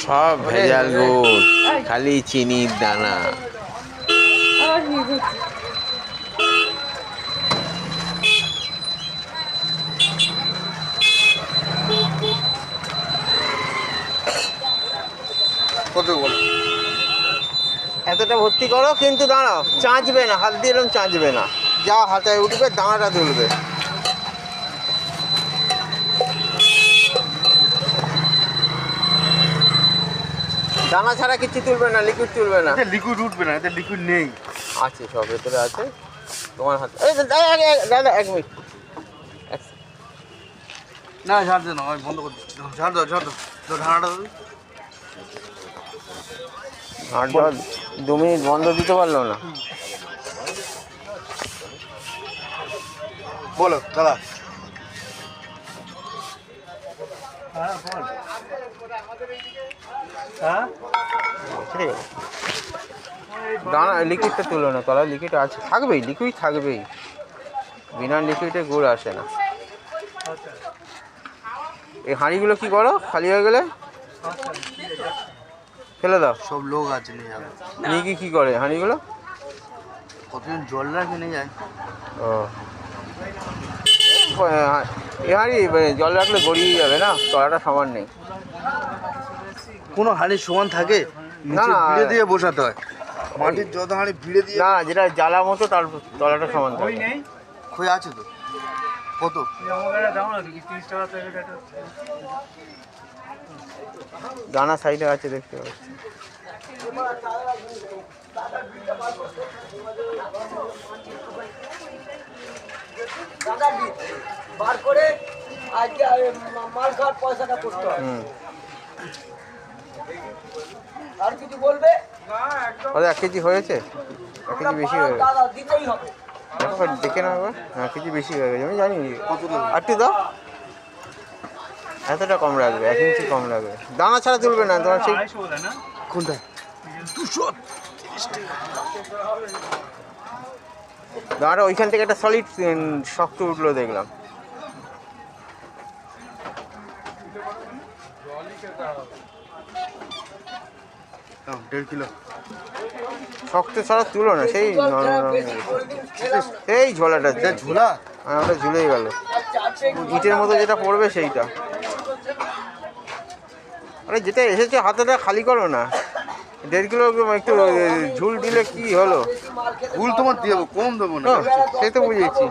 সব ভেজাল গুড়, খালি চিনির দানা। কত বল? এতটা ভর্তি করো, কিন্তু দাঁড়াও, চাঁচবে না, হাত দিয়ে এরকম চাঁচবে না, যা হাতে উঠবে দানাটা তুলবে। দানা ছাড়া কিছু তুলবে না, লিকুইড তুলবে না। লিকুইড উঠবে না, এতে লিকুইড নেই। আছে, সব ভেতরে আছে তোমার হাতে। এই দাদা 1 মিনিট। না ঝাড় দে না, আমি বন্ধ করে দিচ্ছি। ঝাড় দাও, ঝাড় দাও, ঢানাটা দাও। 2 মিনিট বন্ধ দিতে পারলো না। বলো দাদা। দানা লিকুইডটা তুলো না, তলায় লিকুইড আছে, থাকবেই, লিকুইড থাকবেই, বিনা লিকুইডে গুড় আসে না। এই হাঁড়িগুলো কি করো, খালি হয়ে গেলে ফেলে দাও। সব লোক আছে নিয়ে যাবে। নিয়ে কি করে হাঁড়িগুলো? কতদিন জল রাখে নিয়ে যায়। ও, এই হাঁড়ি জল রাখলে গড়িয়ে যাবে না, তলাটা সমান নেই। কোনো হাঁড়ি সমান থাকে না, না, না, ভিড়ে দিয়ে বসাতে হয়। মাটির যত হাঁড়ি ভিড়ে দিয়ে না, যেটা জ্বালা মতো তার তলাটা সমান থাকে। খই আছে তো। কত? দানা সাইডে আছে, দেখতে পাচ্ছি। বার করে আজকে মাল খাওয়ার পয়সাটা করতে হবে। আর কিছু বলবে? 1 কেজি হয়েছে, 1 কেজি বেশি হয়ে গেছে। দাদা দিতেই হবে। দেখো, দেখে নাও এবার। 1 কেজি বেশি হয়ে গেছে, আমি জানি। একটু দাও, এতটা কম রাখবে, 1 ইঞ্চি কম রাখবে। দানা ছাড়া তুলবে না তোমার। সেই কোনটা? 230 দানাটা ওইখান থেকে একটা সলিড শক্ত উঠলো দেখলাম। টাকা। 1.5 কিলো। শক্ত ছাড়া তুলো না, সেই সেই ঝোলাটা, এটা ঝোলা? ওটা ঝুলেই গেল, ইটের মতো যেটা পড়বে সেইটা। আরে যেটা এসেছে হাতেটা খালি করো না। 1.5 কিলো একটু ঝুল দিলে কি হলো? ভুল তোমার দিয়ে দেবো, কম দেবো না। সেই তো বুঝেছি।